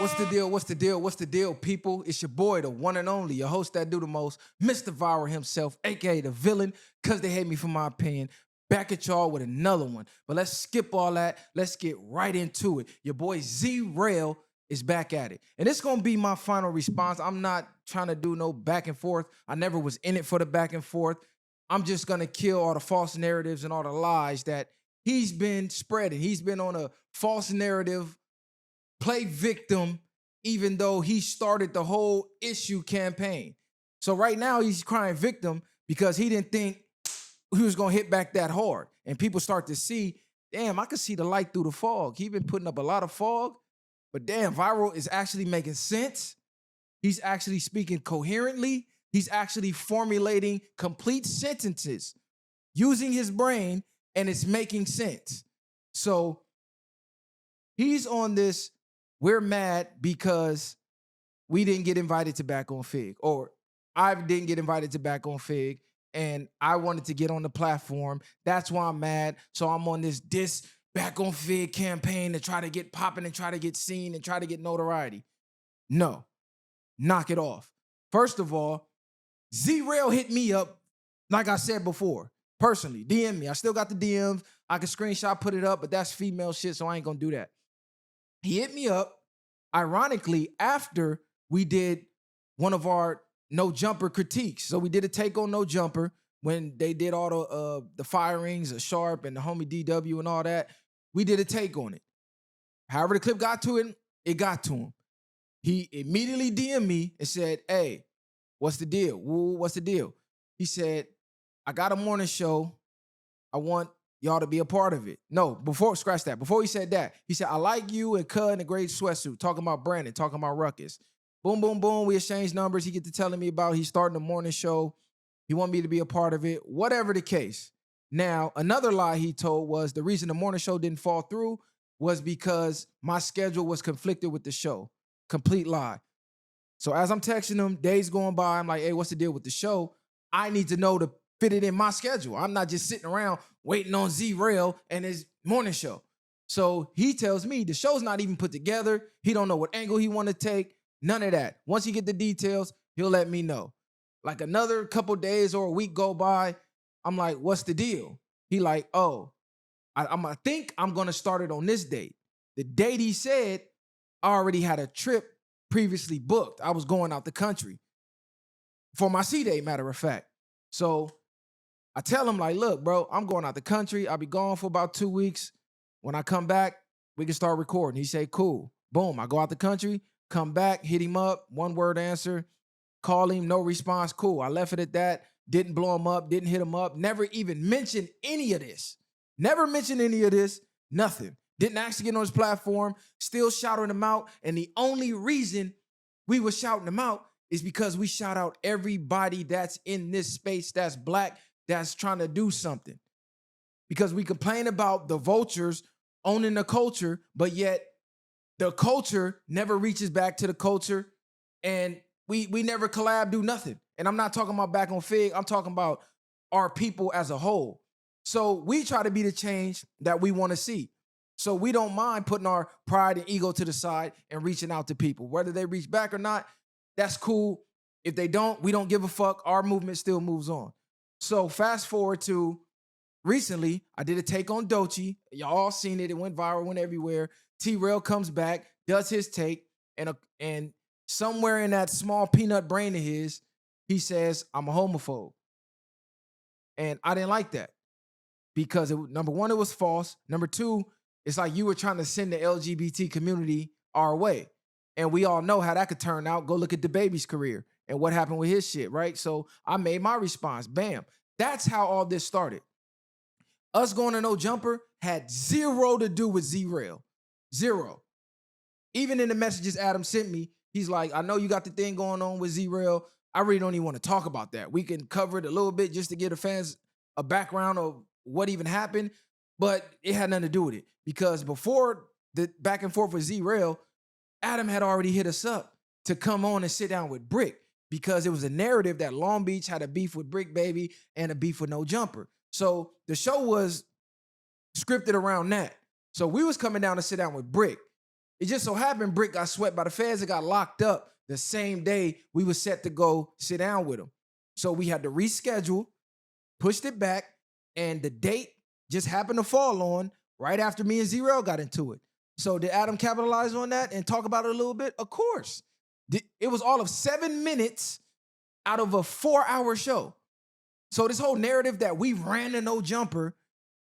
What's the deal? What's the deal? What's the deal, people? It's your boy, the one and only, your host that do the most, Mr. Viiral himself, aka the villain, because they hate me for my opinion. Back at y'all with another one. But let's skip all that. Let's get right into it. Your boy Viiral is back at it. And it's going to be my final response. I'm not trying to do no back and forth. I never was in it for the back and forth. I'm just going to kill all the false narratives and all the lies that he's been spreading. He's been on a false narrative, play victim, even though he started the whole issue campaign. So right now he's crying victim because he didn't think he was going to hit back that hard. And people start to see, damn, I can see the light through the fog. He's been putting up a lot of fog, but damn, Viiral is actually making sense. He's actually speaking coherently. He's actually formulating complete sentences using his brain, and it's making sense. So he's on this, we're mad because we didn't get invited to Bacc on Figg, or I didn't get invited to Bacc on Figg, and I wanted to get on the platform. That's why I'm mad. So I'm on this Bacc on Figg campaign to try to get popping and try to get seen and try to get notoriety. No, knock it off. First of all, Viiral hit me up, like I said before, personally, DM me. I still got the DMs. I can screenshot, put it up, but that's female shit, so I ain't gonna do that. He hit me up, ironically, after we did one of our No Jumper critiques. So we did a take on No Jumper when they did all the firings of Sharp and the homie DW and all that. We did a take on it. However the clip got to him, it got to him. He immediately DM'd me and said, hey, what's the deal? Woo, what's the deal? He said, I got a morning show. I want y'all to be a part of it. No, scratch that. Before he said that, he said, I like you and Cud in a great sweatsuit, talking about Brandon, talking about Ruckus. Boom, boom, boom. We exchanged numbers. He get to telling me about he's starting a morning show. He want me to be a part of it, whatever the case. Now, another lie he told was the reason the morning show didn't fall through was because my schedule was conflicted with the show. Complete lie. So as I'm texting him, days going by, I'm like, hey, what's the deal with the show? I need to know to fit it in my schedule. I'm not just sitting around waiting on Viiral and his morning show. So he tells me the show's not even put together. He don't know what angle he want to take. None of that. Once he get the details, he'll let me know. Like another couple days or a week go by, I'm like, what's the deal? He like, oh, I think I'm going to start it on this date. The date he said, I already had a trip previously booked. I was going out the country for my C-Day, matter of fact. So I tell him like, look, bro, I'm going out the country. I'll be gone for about 2 weeks. When I come back, we can start recording. He say, cool. Boom, I go out the country, come back, hit him up, one word answer, call him, no response, cool. I left it at that, didn't blow him up, didn't hit him up, never even mentioned any of this. Never mentioned any of this, nothing. Didn't actually get on his platform, still shouting him out. And the only reason we were shouting him out is because we shout out everybody that's in this space that's black, that's trying to do something. Because we complain about the vultures owning the culture, but yet the culture never reaches back to the culture, and we never collab, do nothing. And I'm not talking about Bacc on Figg, I'm talking about our people as a whole. So we try to be the change that we want to see. So we don't mind putting our pride and ego to the side and reaching out to people. Whether they reach back or not, that's cool. If they don't, we don't give a fuck. Our movement still moves on. So fast forward to recently, I did a take on Doechii. Y'all all seen it. It went viral, went everywhere. T Rell comes back, does his take, and somewhere in that small peanut brain of his, he says, I'm a homophobe. And I didn't like that because, number one, it was false. Number two, it's like you were trying to send the LGBT community our way. And we all know how that could turn out. Go look at the baby's career and what happened with his shit, right? So I made my response. Bam. That's how all this started. Us going to No Jumper had zero to do with Viiral. Zero. Even in the messages Adam sent me, he's like, I know you got the thing going on with Viiral. I really don't even want to talk about that. We can cover it a little bit just to give the fans a background of what even happened, but it had nothing to do with it. Because before the back and forth with Viiral, Adam had already hit us up to come on and sit down with Brick because it was a narrative that Long Beach had a beef with Brick Baby and a beef with No Jumper. So the show was scripted around that. So we was coming down to sit down with Brick. It just so happened Brick got swept by the feds and got locked up the same day we were set to go sit down with him. So we had to reschedule, pushed it back, and the date just happened to fall on right after me and Viiral got into it. So did Adam capitalize on that and talk about it a little bit? Of course. It was all of 7 minutes out of a 4-hour show. So this whole narrative that we ran to No Jumper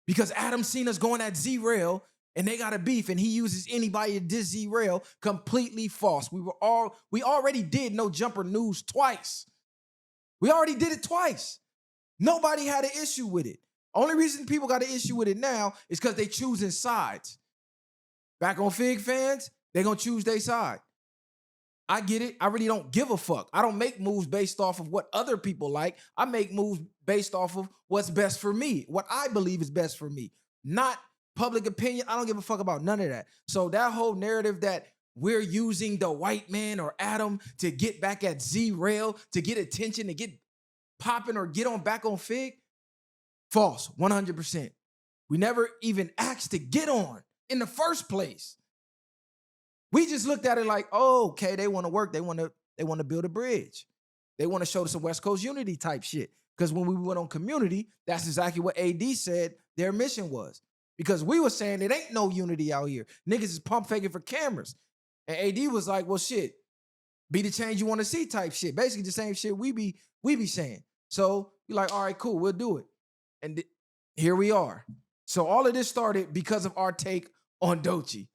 because Adam seen us going at Viiral and they got a beef and he uses anybody to diss Viiral, completely false. We already did No Jumper news twice. We already did it twice. Nobody had an issue with it. Only reason people got an issue with it now is because they choosing sides. Back on Figg fans, they gonna choose their side. I get it. I really don't give a fuck. I don't make moves based off of what other people like. I make moves based off of what's best for me, what I believe is best for me, not public opinion. I don't give a fuck about none of that. So that whole narrative that we're using the white man or Adam to get back at Viiral, to get attention, to get popping or get on back on Figg, false, 100%. We never even asked to get on in the first place. We just looked at it like, oh, okay, they want to work. They want to build a bridge. They want to show some West Coast unity type shit. Because when we went on Community, that's exactly what AD said their mission was. Because we were saying it ain't no unity out here. Niggas is pump faking for cameras. And AD was like, well, shit, be the change you want to see type shit. Basically the same shit we be saying. So you're like, all right, cool, we'll do it. And here we are. So all of this started because of our take on Doechii.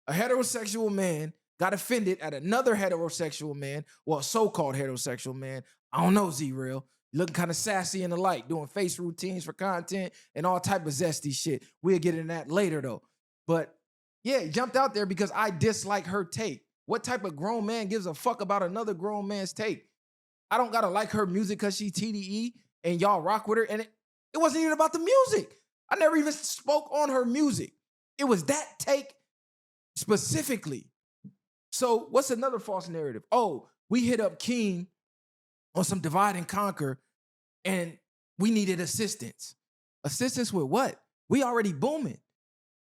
A heterosexual man got offended at another heterosexual man, well, so-called heterosexual man. I don't know, Viiral. Looking kind of sassy in the light, doing face routines for content and all type of zesty shit. We'll get into that later, though. But yeah, he jumped out there because I dislike her take. What type of grown man gives a fuck about another grown man's take? I don't gotta like her music because she TDE and y'all rock with her. And it wasn't even about the music. I never even spoke on her music. It was that take specifically. So what's another false narrative? Oh, we hit up King on some divide and conquer and we needed assistance. Assistance with what? We already booming.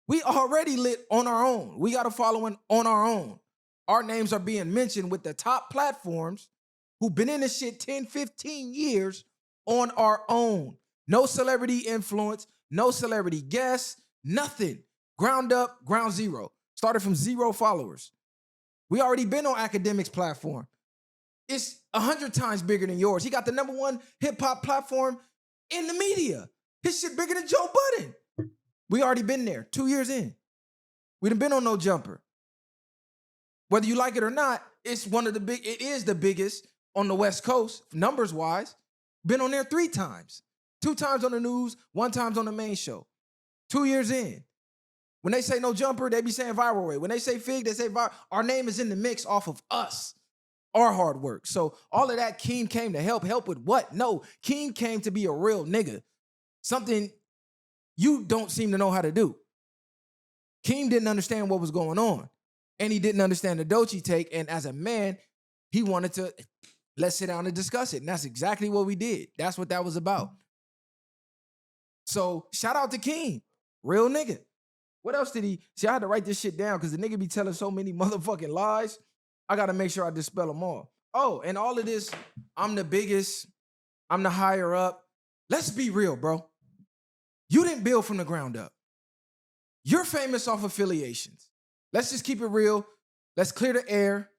We already lit on our own. We got a following on our own. Our names are being mentioned with the top platforms who've been in this shit 10, 15 years on our own. No celebrity influence, no celebrity guests, nothing. Ground up, ground zero. Started from 0 followers. We already been on Academic's platform. It's 100 times bigger than yours. He got the #1 hip-hop platform in the media. His shit bigger than Joe Budden. We already been there, 2 years in. We done been on No Jumper. Whether you like it or not, it is the biggest on the West Coast, numbers-wise. Been on there 3 times. 2 times on the news, 1 time on the main show. 2 years in. When they say No Jumper, they be saying Viral Way. When they say Figg, they say Viral. Our name is in the mix off of us, our hard work. So all of that, Keem came to help. Help with what? No, Keem came to be a real nigga. Something you don't seem to know how to do. Keem didn't understand what was going on. And he didn't understand the Doechii take. And as a man, he wanted to, let's sit down and discuss it. And that's exactly what we did. That's what that was about. So shout out to Keem, real nigga. What else did he? See, I had to write this shit down because the nigga be telling so many motherfucking lies. I got to make sure I dispel them all. Oh, and all of this, I'm the biggest. I'm the higher up. Let's be real, bro. You didn't build from the ground up. You're famous off affiliations. Let's just keep it real. Let's clear the air.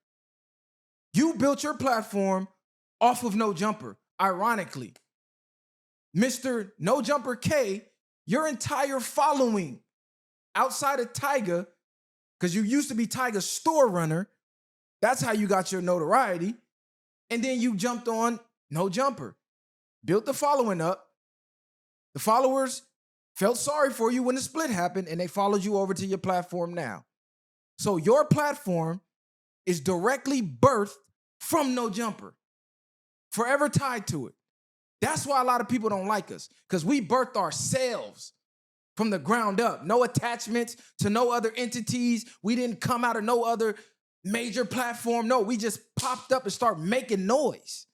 You built your platform off of No Jumper, ironically. Mr. No Jumper K, your entire following outside of Tyga, because you used to be Tyga's store runner, that's how you got your notoriety. And then you jumped on No Jumper, built the following up. The followers felt sorry for you when the split happened and they followed you over to your platform now. So your platform is directly birthed from No Jumper, forever tied to it. That's why a lot of people don't like us, because we birthed ourselves from the ground up. No attachments to no other entities. We didn't come out of no other major platform. No, we just popped up and start making noise.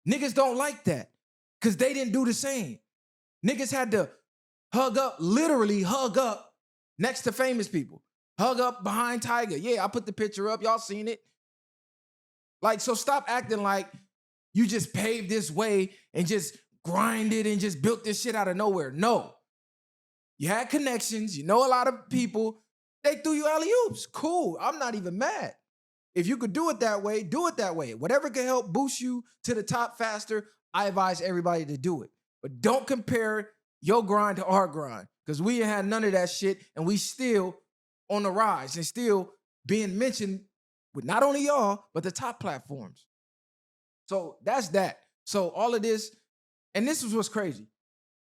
Niggas don't like that because they didn't do the same. Niggas had to hug up, literally hug up next to famous people. hug up behind Tiger. Yeah, I put the picture up. Y'all seen it. Like, so stop acting like you just paved this way and just grinded and just built this shit out of nowhere. No. You had connections. You know a lot of people. They threw you alley-oops. Cool. I'm not even mad. If you could do it that way, do it that way. Whatever can help boost you to the top faster, I advise everybody to do it. But don't compare your grind to our grind, because we ain't had none of that shit, and we still on the rise and still being mentioned with not only y'all, but the top platforms. So that's that. So all of this, and this is what's crazy.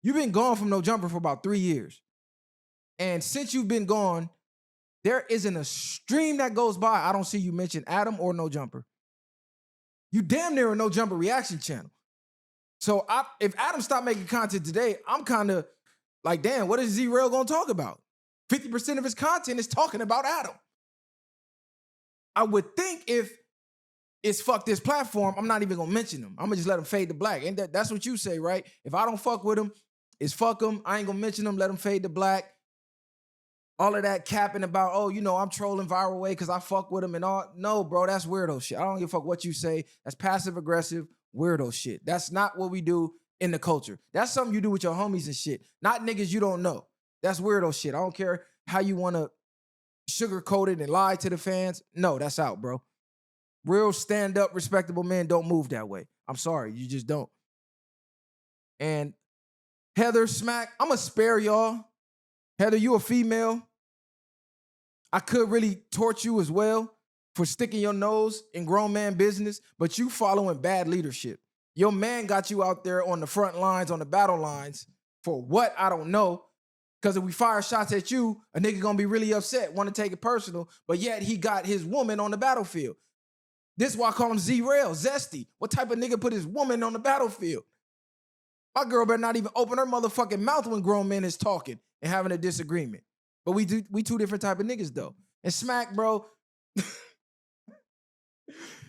You've been gone from No Jumper for about 3 years. And since you've been gone, there isn't a stream that goes by I don't see you mention Adam or No Jumper. You damn near a No Jumper reaction channel. So if Adam stopped making content today, I'm kind of like, damn, what is Viiral gonna talk about? 50% of his content is talking about Adam. I would think if it's fuck this platform, I'm not even gonna mention him. I'm gonna just let him fade to black. And that's what you say, right? If I don't fuck with him, it's fuck him. I ain't gonna mention him, let him fade to black. All of that capping about, oh, you know, I'm trolling Viiral way because I fuck with him and all. No, bro, that's weirdo shit. I don't give a fuck what you say. That's passive-aggressive weirdo shit. That's not what we do in the culture. That's something you do with your homies and shit. Not niggas you don't know. That's weirdo shit. I don't care how you want to sugarcoat it and lie to the fans. No, that's out, bro. Real stand-up, respectable men don't move that way. I'm sorry, you just don't. And Heather, Smack, I'm going to spare y'all. Heather, you a female. I could really torch you as well for sticking your nose in grown man business, but you following bad leadership. Your man got you out there on the front lines, on the battle lines, for what? I don't know. Because if we fire shots at you, a nigga gonna be really upset, want to take it personal, but yet he got his woman on the battlefield. This is why I call him Z-Rail, zesty. What type of nigga put his woman on the battlefield? My girl better not even open her motherfucking mouth when grown men is talking and having a disagreement. But we two different type of niggas though. And Smack, bro,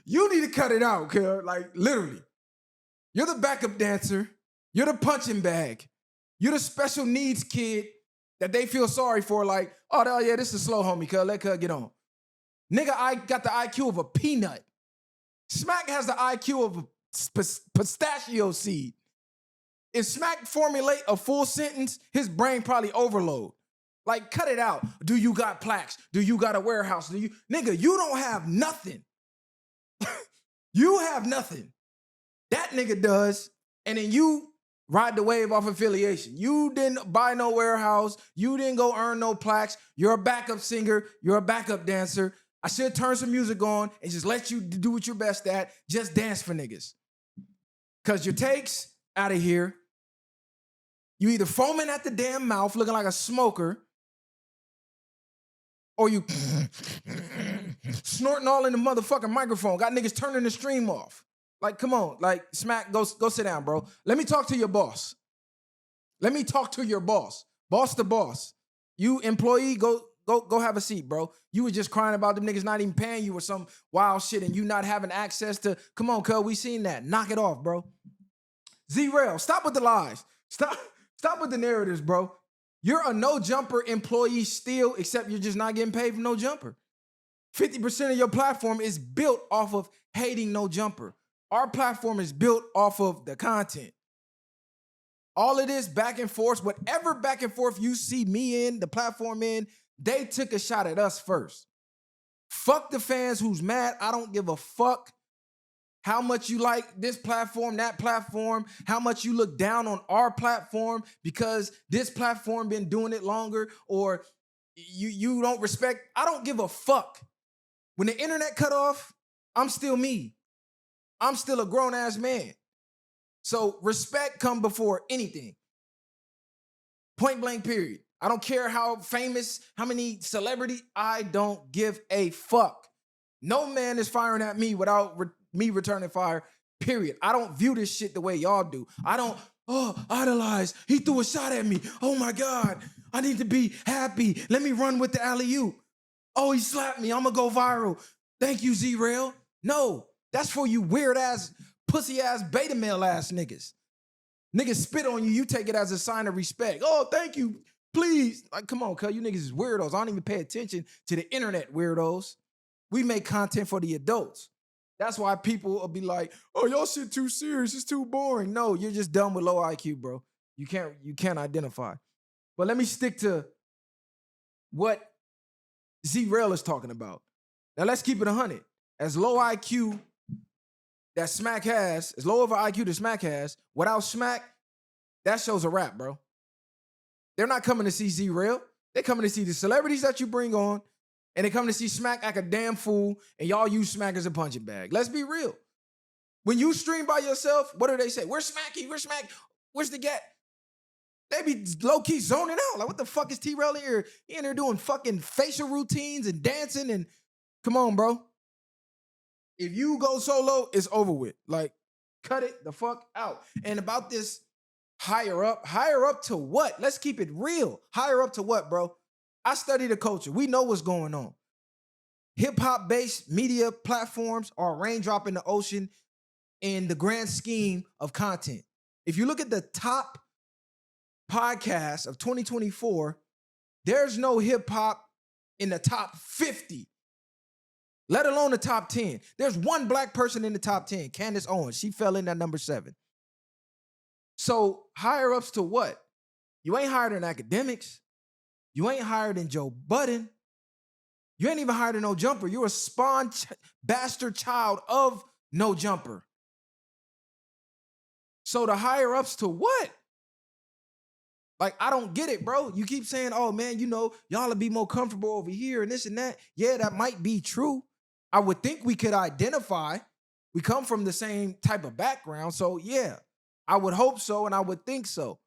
you need to cut it out, cuz. Like, literally. You're the backup dancer. You're the punching bag. You're the special needs kid that they feel sorry for. Like, oh yeah, this is slow homie, cuz. Let cuz get on. Nigga, I got the IQ of a peanut. Smack has the IQ of a pistachio seed. If Smack formulate a full sentence, his brain probably overload. Like, cut it out. Do you got plaques? Do you got a warehouse? Nigga, you don't have nothing. You have nothing. That nigga does. And then you ride the wave off affiliation. You didn't buy no warehouse. You didn't go earn no plaques. You're a backup singer. You're a backup dancer. I should turn some music on and just let you do what you're best at. Just dance for niggas. Because your takes out of here, you either foaming at the damn mouth looking like a smoker, or you snorting all in the motherfucking microphone. Got niggas turning the stream off. Like, come on. Like, Smack, go sit down, bro. Let me talk to your boss. Let me talk to your boss. Boss to boss. You employee, go have a seat, bro. You was just crying about them niggas not even paying you or some wild shit and you not having access to, come on, cuz, we seen that. Knock it off, bro. Viiral, stop with the lies. Stop with the narratives, bro. You're a No Jumper employee still, except you're just not getting paid for No Jumper. 50% of your platform is built off of hating No Jumper. Our platform is built off of the content. All of this back and forth, whatever back and forth you see me in, the platform in, they took a shot at us first. Fuck the fans who's mad. I don't give a fuck how much you like this platform, that platform, how much you look down on our platform because this platform been doing it longer, or you don't respect. I don't give a fuck. When the internet cut off, I'm still me. I'm still a grown-ass man. So respect come before anything. Point blank, period. I don't care how famous, how many celebrity, I don't give a fuck. No man is firing at me without me returning fire, period. I don't view this shit the way y'all do. I don't, idolize. He threw a shot at me. Oh my God, I need to be happy. Let me run with the alley-oop. Oh, he slapped me. I'm gonna go viral. Thank you, Viiral. No, that's for you weird-ass, pussy-ass, beta male-ass niggas. Niggas spit on you, you take it as a sign of respect. Oh, thank you. Please, like, come on, cuz you niggas is weirdos. I don't even pay attention to the internet weirdos. We make content for the adults. That's why people will be like, "Oh, y'all shit too serious. It's too boring." No, you're just dumb with low IQ, bro. You can't identify. But let me stick to what Viiral is talking about. Now let's keep it 100. As low IQ that Smack has, as low of an IQ that Smack has, without Smack, that show's a wrap, bro. They're not coming to see Viiral. They're coming to see the celebrities that you bring on, and they come to see Smack act a damn fool, and y'all use Smack as a punching bag. Let's be real. When you stream by yourself, what do they say? Where's Smacky? Where's Smack? Where's the Gat? They be low-key zoning out. Like, what the fuck is T Rell in here? He in there doing fucking facial routines and dancing and come on, bro. If you go solo, it's over with. Like, cut it the fuck out. And about this higher up to what? Let's keep it real. Higher up to what, bro? I study the culture. We know what's going on. Hip-hop based media platforms are a raindrop in the ocean in the grand scheme of content. If you look at the top podcasts of 2024, there's no hip-hop in the top 50, let alone the top 10. There's one black person in the top 10, Candace Owens. She fell in at number 7. So higher ups to what? You ain't higher than academics. You ain't higher than Joe Budden. You ain't even higher than No Jumper. You're a spawn bastard child of No Jumper. So the higher ups to what? Like, I don't get it, bro. You keep saying, oh, man, you know, y'all will be more comfortable over here and this and that. Yeah, that might be true. I would think we could identify. We come from the same type of background. So, yeah, I would hope so and I would think so.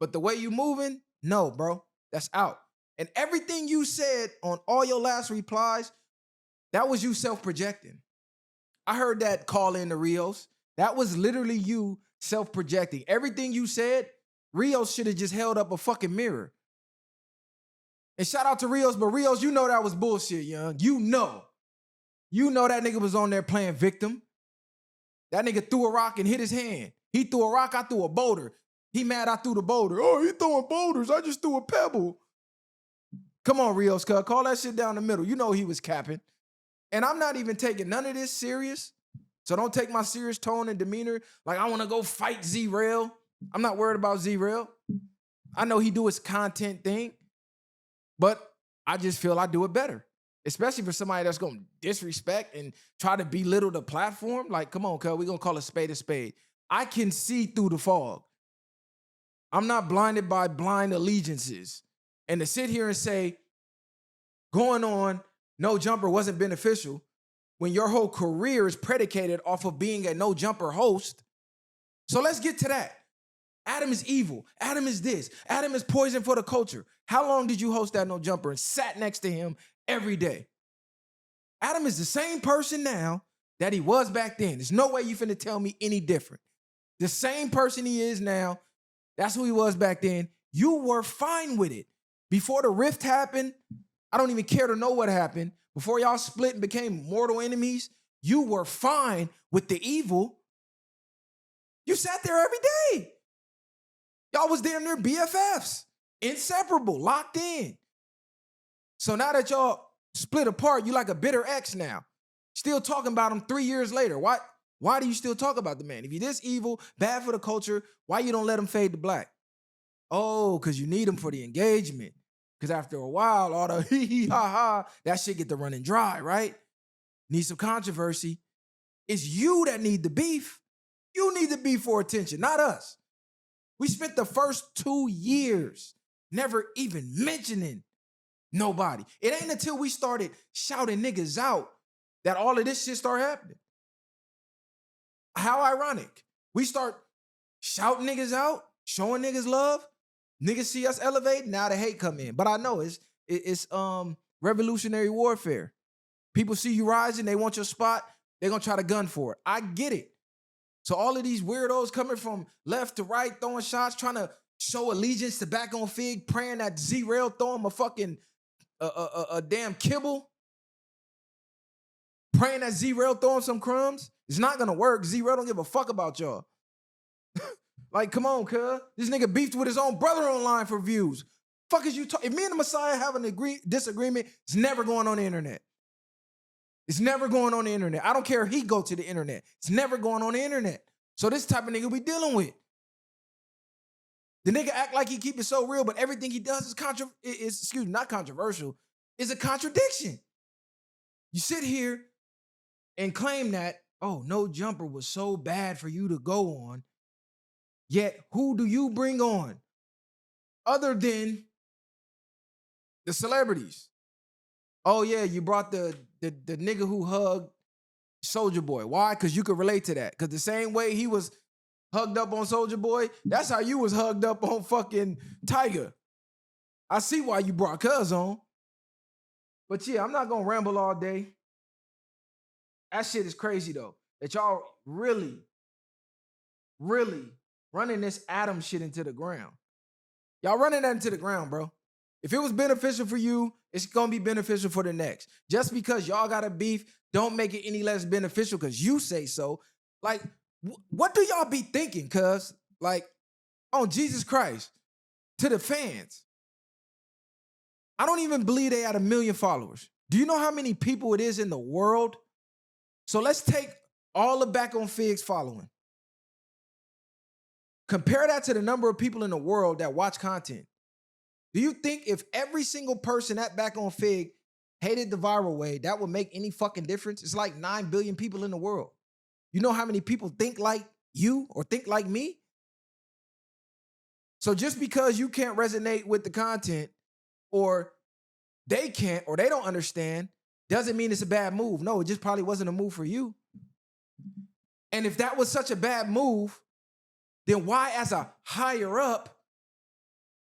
But the way you moving, no, bro, that's out. And everything you said on all your last replies, that was you self-projecting. I heard that call in to Rios. That was literally you self-projecting. Everything you said, Rios should have just held up a fucking mirror. And shout out to Rios, but Rios, you know that was bullshit, young. You know that nigga was on there playing victim. That nigga threw a rock and hit his hand. He threw a rock, I threw a boulder. He mad I threw the boulder. Oh, he throwing boulders. I just threw a pebble. Come on, Rios, cuz. Call that shit down the middle. You know he was capping. And I'm not even taking none of this serious. So don't take my serious tone and demeanor like I want to go fight Viiral. I'm not worried about Viiral. I know he do his content thing, but I just feel I do it better. Especially for somebody that's going to disrespect and try to belittle the platform. Like, come on, cuz, we going to call a spade a spade. I can see through the fog. I'm not blinded by blind allegiances. And to sit here and say, going on, No Jumper wasn't beneficial when your whole career is predicated off of being a No Jumper host. So let's get to that. Adam is evil. Adam is this. Adam is poison for the culture. How long did you host that No Jumper and sat next to him every day? Adam is the same person now that he was back then. There's no way you finna tell me any different. The same person he is now, that's who he was back then. You were fine with it. Before the rift happened, I don't even care to know what happened. Before y'all split and became mortal enemies, you were fine with the evil. You sat there every day. Y'all was damn near BFFs, inseparable, locked in. So now that y'all split apart, you like a bitter ex now. Still talking about him 3 years later. Why do you still talk about the man? If you're this evil, bad for the culture, why you don't let him fade to black? Oh, because you need him for the engagement. Because after a while, all the hee ha ha, that shit get to running dry, right? Need some controversy. It's you that need the beef. You need the beef for attention, not us. We spent the first 2 years never even mentioning nobody. It ain't until we started shouting niggas out that all of this shit started happening. How ironic. We start shouting niggas out, showing niggas love. Niggas see us elevate, now the hate come in. But I know it's revolutionary warfare. People see you rising, they want your spot, they're gonna try to gun for it. I get it. So all of these weirdos coming from left to right, throwing shots, trying to show allegiance to Bacc on Figg, praying that Viiral throw him a fucking a damn kibble, praying that Viiral throw him some crumbs. It's not gonna work. Viiral don't give a fuck about y'all. Like, come on, cuz. This nigga beefed with his own brother online for views. Fuck is you talking? If me and the Messiah have an disagreement, it's never going on the internet. It's never going on the internet. I don't care if he go to the internet. It's never going on the internet. So this type of nigga we dealing with. The nigga act like he keep it so real, but everything he does is not controversial, is a contradiction. You sit here and claim that, oh, no jumper was so bad for you to go on, yet who do you bring on other than the celebrities? Oh yeah, you brought the nigga who hugged Soulja Boy. Why? Because you could relate to that. Because the same way he was hugged up on Soulja Boy, that's how you was hugged up on fucking Tiger. I see why you brought Cuz on. But yeah, I'm not gonna ramble all day. That shit is crazy though. That y'all really, really running this Adam shit into the ground. Y'all running that into the ground, bro. If it was beneficial for you, it's gonna be beneficial for the next. Just because y'all got a beef, don't make it any less beneficial because you say so. Like, what do y'all be thinking, cuz? Like, on Jesus Christ, to the fans. I don't even believe they had 1 million followers. Do you know how many people it is in the world? So let's take all the Bacc on Figg's following. Compare that to the number of people in the world that watch content. Do you think if every single person at Bacc on Figg hated the viral way, that would make any fucking difference? It's like 9 billion people in the world. You know how many people think like you or think like me? So just because you can't resonate with the content or they can't or they don't understand doesn't mean it's a bad move. No, it just probably wasn't a move for you. And if that was such a bad move, then why as a higher up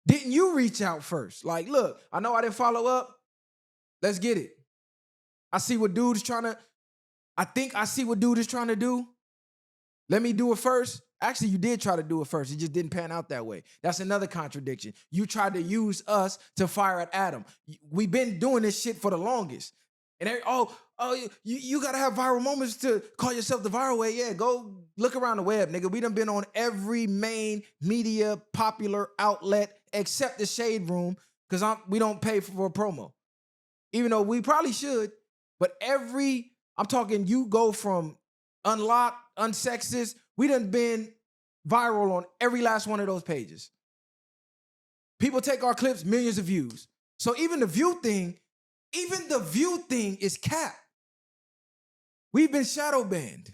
didn't you reach out first? Like, look, I know I didn't follow up. Let's get it. I see what dude is trying to, I think I see what dude is trying to do. Let me do it first. Actually, you did try to do it first. It just didn't pan out that way. That's another contradiction. You tried to use us to fire at Adam. We've been doing this shit for the longest. And you got to have viral moments to call yourself the viral way. Yeah, go look around the web, nigga. We done been on every main media popular outlet except the Shade Room because we don't pay for a promo. Even though we probably should. But I'm talking you go from Unlocked, Unsexist, we done been viral on every last one of those pages. People take our clips, millions of views. So even the view thing is cap. We've been shadow banned.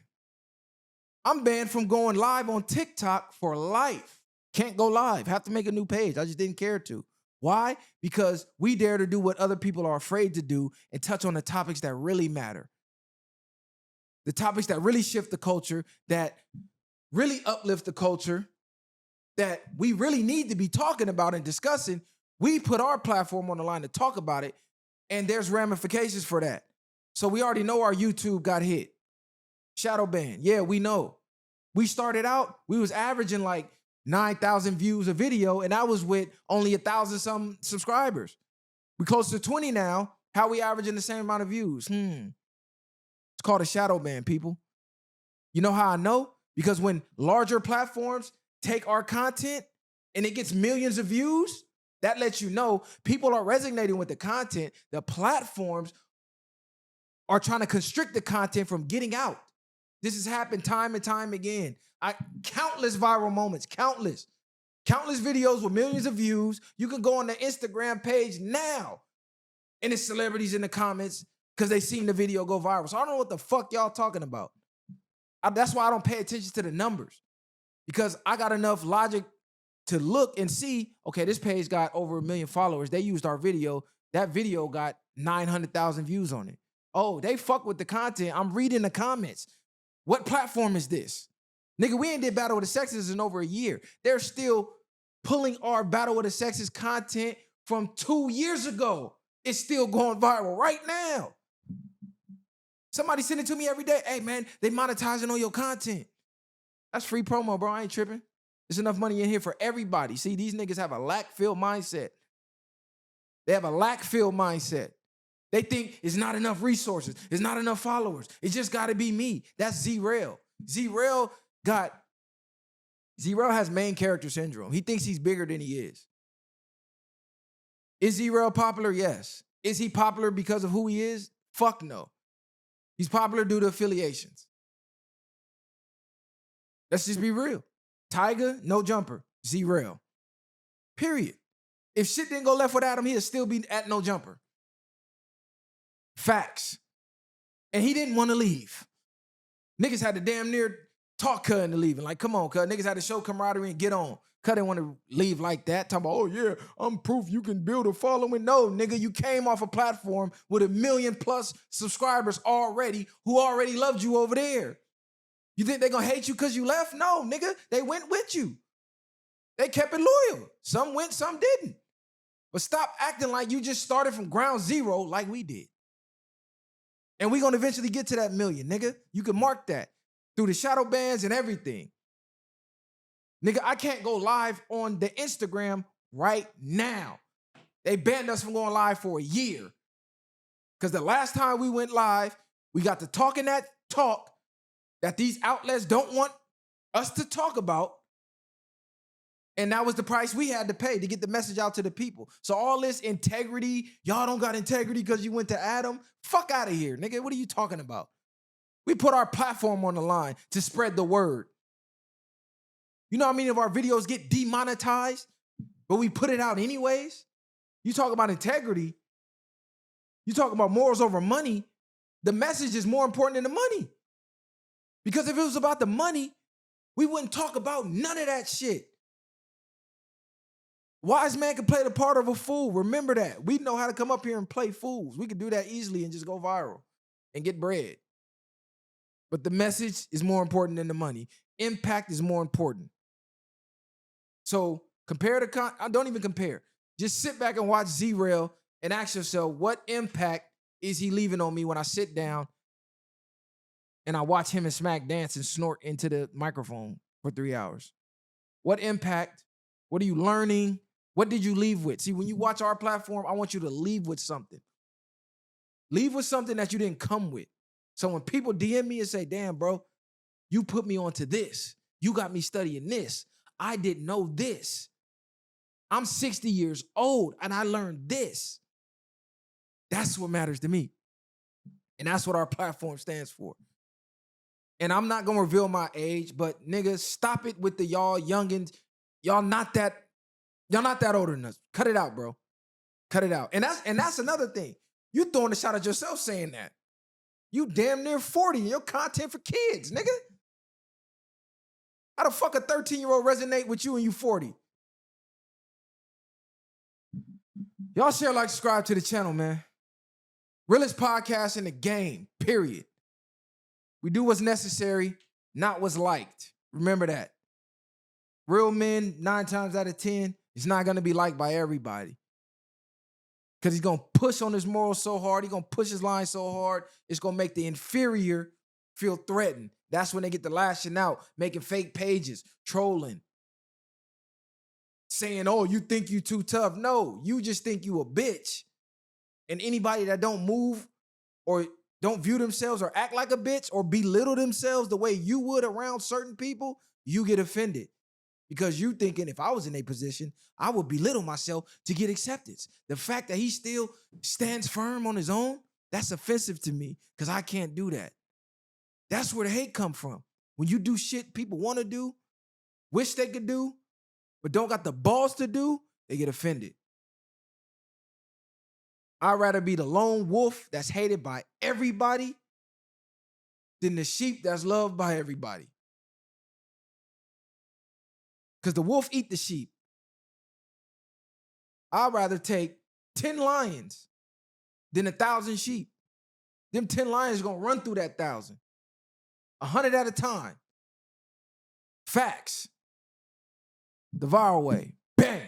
I'm banned from going live on TikTok for life. Can't go live, have to make a new page. I just didn't care to. Why? Because we dare to do what other people are afraid to do and touch on the topics that really matter. The topics that really shift the culture, that really uplift the culture, that we really need to be talking about and discussing. We put our platform on the line to talk about it, and there's ramifications for that. So we already know our YouTube got hit. Shadow ban. Yeah, we know. We started out, we was averaging like 9,000 views a video, and I was with only 1,000 some subscribers. We close to 20 now. How we averaging the same amount of views? It's called a shadow ban, people. You know how I know? Because when larger platforms take our content and it gets millions of views, that lets you know people are resonating with the content. The platforms are trying to constrict the content from getting out. This has happened time and time again. Countless viral moments, countless videos with millions of views. You can go on the Instagram page now and it's celebrities in the comments because they seen the video go viral. So I don't know what the fuck y'all talking about. That's why I don't pay attention to the numbers, because I got enough logic to look and see, okay, this page got over 1 million followers. They used our video. That video got 900,000 views on it. Oh, they fuck with the content. I'm reading the comments. What platform is this? Nigga, we ain't did Battle with the Sexes in over a year. They're still pulling our Battle with the Sexes content from 2 years ago. It's still going viral right now. Somebody send it to me every day. Hey, man, they monetizing on your content. That's free promo, bro. I ain't tripping. There's enough money in here for everybody. See, these niggas have a lack-filled mindset. They have a lack-filled mindset. They think it's not enough resources. It's not enough followers. It just got to be me. That's Viiral. Viiral has main character syndrome. He thinks he's bigger than he is. Is Viiral popular? Yes. Is he popular because of who he is? Fuck no. He's popular due to affiliations. Let's just be real. Tiger, no jumper. Viiral. Period. If shit didn't go left without him, he'd still be at no jumper. Facts. And he didn't want to leave. Niggas had to damn near talk Cud into leaving. Like, come on, Cud. Niggas had to show camaraderie and get on. Cud didn't want to leave like that. Talking about, oh yeah, I'm proof you can build a following. No, nigga, you came off a platform with 1 million+ subscribers already who already loved you over there. You think they're going to hate you because you left? No, nigga, they went with you. They kept it loyal. Some went, some didn't. But stop acting like you just started from ground zero like we did. And we're going to eventually get to that 1 million, nigga. You can mark that through the shadow bans and everything. Nigga, I can't go live on the Instagram right now. They banned us from going live for a year. Because the last time we went live, we got to talking that talk that these outlets don't want us to talk about. And that was the price we had to pay to get the message out to the people. So all this integrity, y'all don't got integrity because you went to Adam. Fuck out of here, nigga. What are you talking about? We put our platform on the line to spread the word. You know how many of our videos get demonetized, but we put it out anyways? You talk about integrity. You talk about morals over money. The message is more important than the money. Because if it was about the money, we wouldn't talk about none of that shit. Wise man can play the part of a fool. Remember that. We know how to come up here and play fools. We can do that easily and just go viral and get bread. But the message is more important than the money. Impact is more important. So don't even compare. Just sit back and watch Viiral and ask yourself, what impact is he leaving on me when I sit down and I watch him and Smack dance and snort into the microphone for 3 hours? What impact? What are you learning? What did you leave with? See, when you watch our platform, I want you to leave with something. Leave with something that you didn't come with. So when people DM me and say, damn, bro, you put me onto this. You got me studying this. I didn't know this. I'm 60 years old and I learned this. That's what matters to me. And that's what our platform stands for. And I'm not going to reveal my age, but niggas, stop it with the y'all youngins. Y'all not that older than us. Cut it out, bro. Cut it out. And that's another thing. You throwing a shot at yourself saying that. You damn near 40 and your content for kids, nigga. How the fuck a 13-year-old resonate with you and you 40? Y'all share, like, subscribe to the channel, man. Realest podcast in the game, period. We do what's necessary, not what's liked. Remember that. Real men, 9 times out of 10, is not going to be liked by everybody. Because he's going to push on his morals so hard. He's going to push his line so hard. It's going to make the inferior feel threatened. That's when they get to lashing out, making fake pages, trolling. Saying, oh, you think you too tough. No, you just think you a bitch. And anybody that don't move or don't view themselves or act like a bitch or belittle themselves the way you would around certain people, you get offended. Because you thinking if I was in a position, I would belittle myself to get acceptance. The fact that he still stands firm on his own, that's offensive to me because I can't do that. That's where the hate come from. When you do shit people want to do, wish they could do, but don't got the balls to do, they get offended. I'd rather be the lone wolf that's hated by everybody than the sheep that's loved by everybody. Because the wolf eat the sheep. I'd rather take 10 lions than 1,000 sheep. Them 10 lions gonna run through that 1,000. 100 at a time. Facts. The Viiral way. Bang.